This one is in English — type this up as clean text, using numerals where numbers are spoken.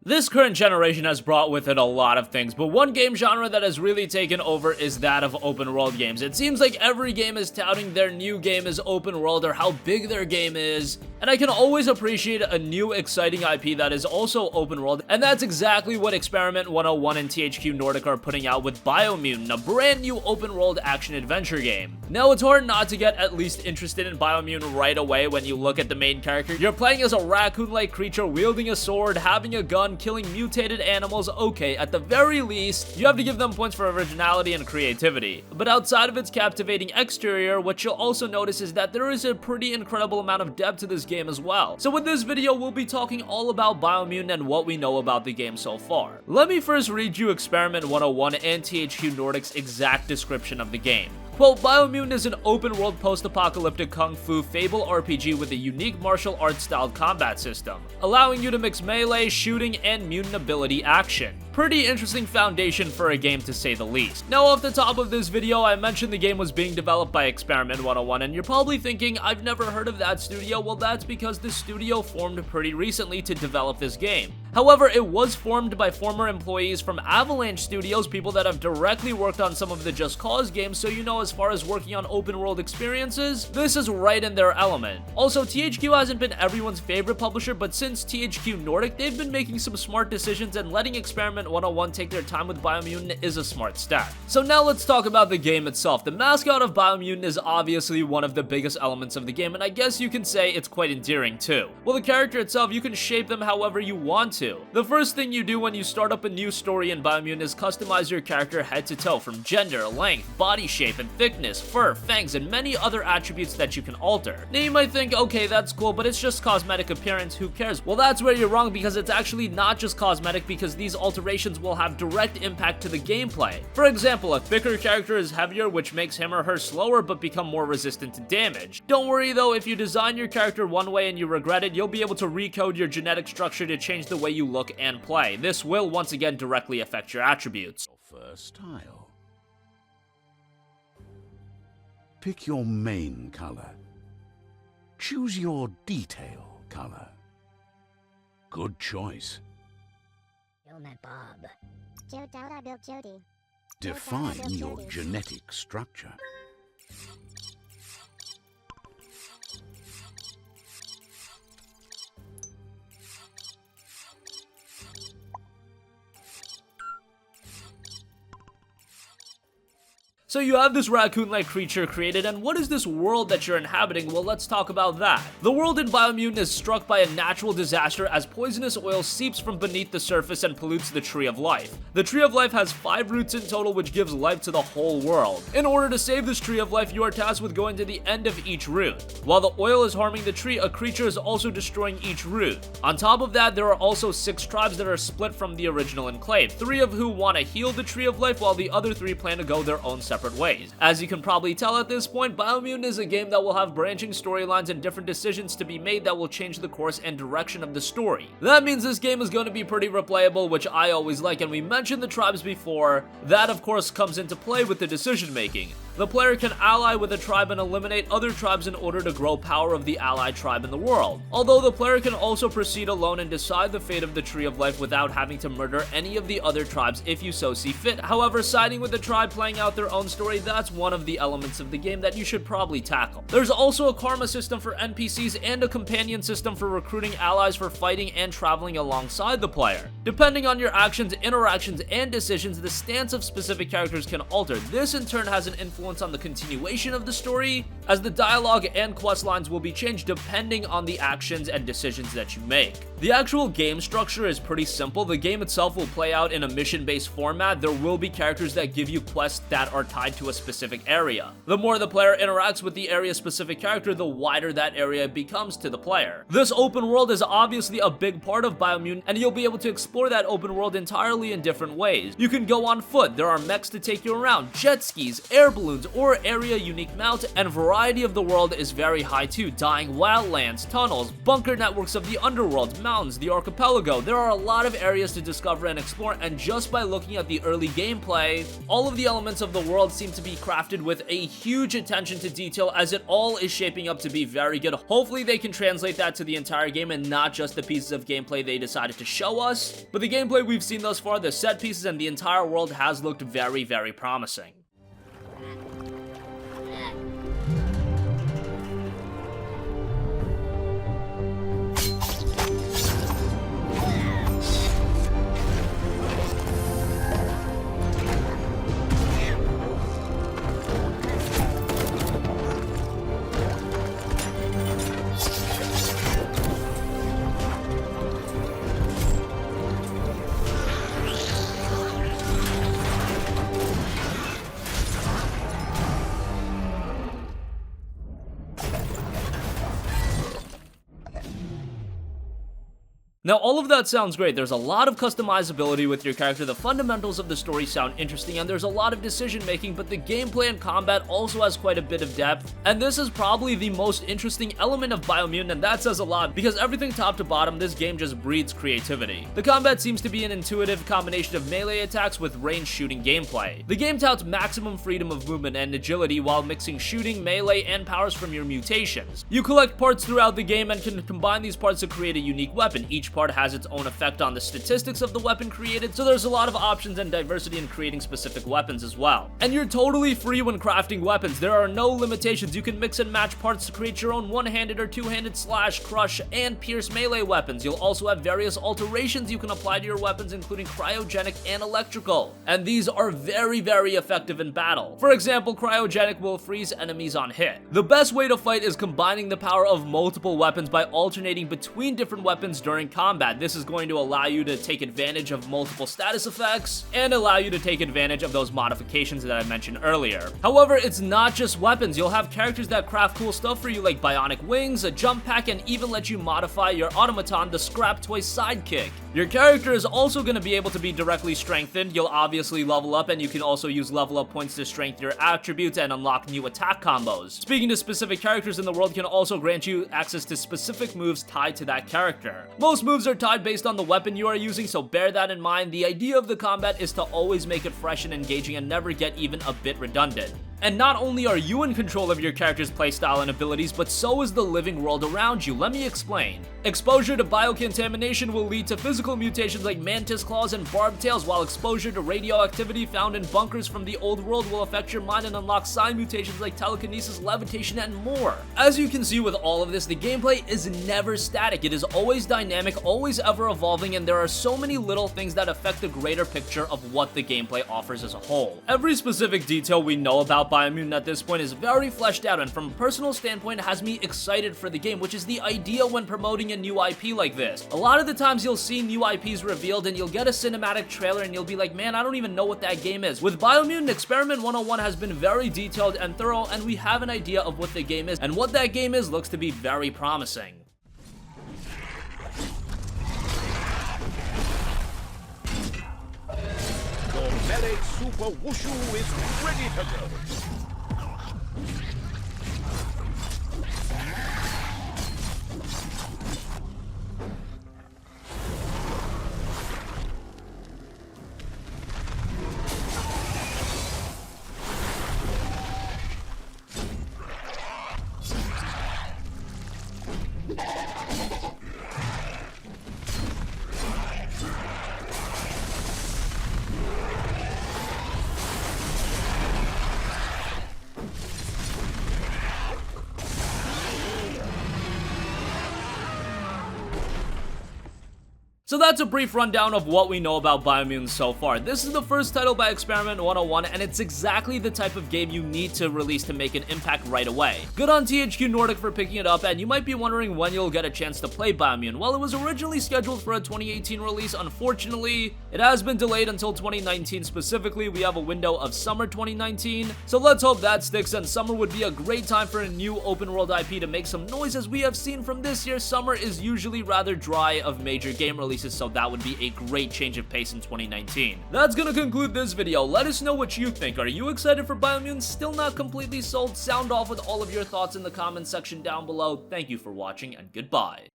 This current generation has brought with it a lot of things, but one game genre that has really taken over is that of open world games. It seems like every game is touting their new game as open world or how big their game is, and I can always appreciate a new exciting IP that is also open world, and that's exactly what Experiment 101 and THQ Nordic are putting out with Biomutant, a brand new open world action adventure game. Now, it's hard not to get at least interested in Biomutant right away when you look at the main character. You're playing as a raccoon-like creature wielding a sword, having a gun, killing mutated animals. Okay, at the very least, you have to give them points for originality and creativity. But outside of its captivating exterior, what you'll also notice is that there is a pretty incredible amount of depth to this game as well. So with this video, we'll be talking all about Biomutant and what we know about the game so far. Let me first read you Experiment 101 and THQ Nordic's exact description of the game. Quote, Biomutant is an open-world post-apocalyptic kung fu fable RPG with a unique martial arts-styled combat system, allowing you to mix melee, shooting, and mutant ability action. Pretty interesting foundation for a game to say the least. Now, off the top of this video, I mentioned the game was being developed by Experiment 101, and you're probably thinking, I've never heard of that studio. Well, that's because the studio formed pretty recently to develop this game. However, it was formed by former employees from Avalanche Studios, people that have directly worked on some of the Just Cause games, so you know, as far as working on open world experiences, this is right in their element. Also, THQ hasn't been everyone's favorite publisher, but since THQ Nordic, they've been making some smart decisions, and letting Experiment 101 take their time with Biomutant is a smart step. So now let's talk about the game itself. The mascot of Biomutant is obviously one of the biggest elements of the game, and I guess you can say it's quite endearing too. Well, the character itself, you can shape them however you want to. The first thing you do when you start up a new story in Biomutant is customize your character head to toe, from gender, length, body shape, and thickness, fur, fangs, and many other attributes that you can alter. Now you might think, okay, that's cool, but it's just cosmetic appearance, who cares? Well, that's where you're wrong, because it's actually not just cosmetic, because these alterations will have direct impact to the gameplay. For example, a thicker character is heavier, which makes him or her slower but become more resistant to damage. Don't worry though, if you design your character one way and you regret it, you'll be able to recode your genetic structure to change the way you look and play. This will once again directly affect your attributes. First tile. Pick your main color. Choose your detail color. Good choice. Bill met Bob. Joe doubt I built Jody. Define your genetic structure. So you have this raccoon-like creature created, and what is this world that you're inhabiting? Well, let's talk about that. The world in Biomutant is struck by a natural disaster as poisonous oil seeps from beneath the surface and pollutes the Tree of Life. The Tree of Life has 5 roots in total, which gives life to the whole world. In order to save this Tree of Life, you are tasked with going to the end of each root. While the oil is harming the tree, a creature is also destroying each root. On top of that, there are also 6 tribes that are split from the original enclave, 3 of who want to heal the Tree of Life, while the other 3 plan to go their own separate ways. As you can probably tell at this point, Biomutant is a game that will have branching storylines and different decisions to be made that will change the course and direction of the story. That means this game is going to be pretty replayable, which I always like, and we mentioned the tribes before. That of course comes into play with the decision making. The player can ally with a tribe and eliminate other tribes in order to grow power of the allied tribe in the world. Although the player can also proceed alone and decide the fate of the Tree of Life without having to murder any of the other tribes if you so see fit. However, siding with the tribe playing out their own story, that's one of the elements of the game that you should probably tackle. There's also a karma system for NPCs and a companion system for recruiting allies for fighting and traveling alongside the player. Depending on your actions, interactions, and decisions, the stance of specific characters can alter. This in turn has an influence on the continuation of the story, as the dialogue and quest lines will be changed depending on the actions and decisions that you make. The actual game structure is pretty simple. The game itself will play out in a mission-based format. There will be characters that give you quests that are tied to a specific area. The more the player interacts with the area-specific character, the wider that area becomes to the player. This open world is obviously a big part of Biomutant, and you'll be able to explore that open world entirely in different ways. You can go on foot, there are mechs to take you around, jet skis, air balloons, balloons or area unique mount, and variety of the world is very high too. Dying wildlands, tunnels, bunker networks of the underworld, mountains, the archipelago. There are a lot of areas to discover and explore, and just by looking at the early gameplay, all of the elements of the world seem to be crafted with a huge attention to detail, as it all is shaping up to be very good. Hopefully they can translate that to the entire game and not just the pieces of gameplay they decided to show us. But the gameplay we've seen thus far, the set pieces, and the entire world has looked very, very promising. Now, all of that sounds great. There's a lot of customizability with your character, the fundamentals of the story sound interesting, and there's a lot of decision making, but the gameplay and combat also has quite a bit of depth, and this is probably the most interesting element of Biomutant, and that says a lot, because everything top to bottom, this game just breeds creativity. The combat seems to be an intuitive combination of melee attacks with range shooting gameplay. The game touts maximum freedom of movement and agility while mixing shooting, melee, and powers from your mutations. You collect parts throughout the game and can combine these parts to create a unique weapon. Each part has its own effect on the statistics of the weapon created, so there's a lot of options and diversity in creating specific weapons as well. And you're totally free when crafting weapons. There are no limitations. You can mix and match parts to create your own one-handed or two-handed slash, crush, and pierce melee weapons. You'll also have various alterations you can apply to your weapons, including cryogenic and electrical, and these are very, very effective in battle. For example, cryogenic will freeze enemies on hit. The best way to fight is combining the power of multiple weapons by alternating between different weapons during combat. This is going to allow you to take advantage of multiple status effects and allow you to take advantage of those modifications that I mentioned earlier. However, it's not just weapons. You'll have characters that craft cool stuff for you, like bionic wings, a jump pack, and even let you modify your automaton, the Scrap Toy Sidekick. Your character is also going to be able to be directly strengthened. You'll obviously level up, and you can also use level up points to strengthen your attributes and unlock new attack combos. Speaking to specific characters in the world can also grant you access to specific moves tied to that character. Most moves are tied based on the weapon you are using, so bear that in mind. The idea of the combat is to always make it fresh and engaging and never get even a bit redundant. And not only are you in control of your character's playstyle and abilities, but so is the living world around you. Let me explain. Exposure to biocontamination will lead to physical mutations like mantis claws and barbed tails, while exposure to radioactivity found in bunkers from the old world will affect your mind and unlock psi mutations like telekinesis, levitation, and more. As you can see with all of this, the gameplay is never static. It is always dynamic, always ever evolving, and there are so many little things that affect the greater picture of what the gameplay offers as a whole. Every specific detail we know about Biomutant at this point is very fleshed out, and from a personal standpoint has me excited for the game, which is the idea when promoting a new IP like this. A lot of the times you'll see new IPs revealed and you'll get a cinematic trailer and you'll be like, man, I don't even know what that game is. With Biomutant, Experiment 101 has been very detailed and thorough, and we have an idea of what the game is, and what that game is looks to be very promising. Your Melee Super Wushu is ready to go. So that's a brief rundown of what we know about Biomutant so far. This is the first title by Experiment 101, and it's exactly the type of game you need to release to make an impact right away. Good on THQ Nordic for picking it up, and you might be wondering when you'll get a chance to play Biomutant. Well, it was originally scheduled for a 2018 release. Unfortunately, it has been delayed until 2019. Specifically, we have a window of summer 2019, so let's hope that sticks, and summer would be a great time for a new open world IP to make some noise. As we have seen from this year, summer is usually rather dry of major game releases. releases, so that would be a great change of pace in 2019. That's gonna conclude this video. Let us know what you think. Are you excited for Biomutant? Still not completely sold? Sound off with all of your thoughts in the comments section down below. Thank you for watching, and goodbye.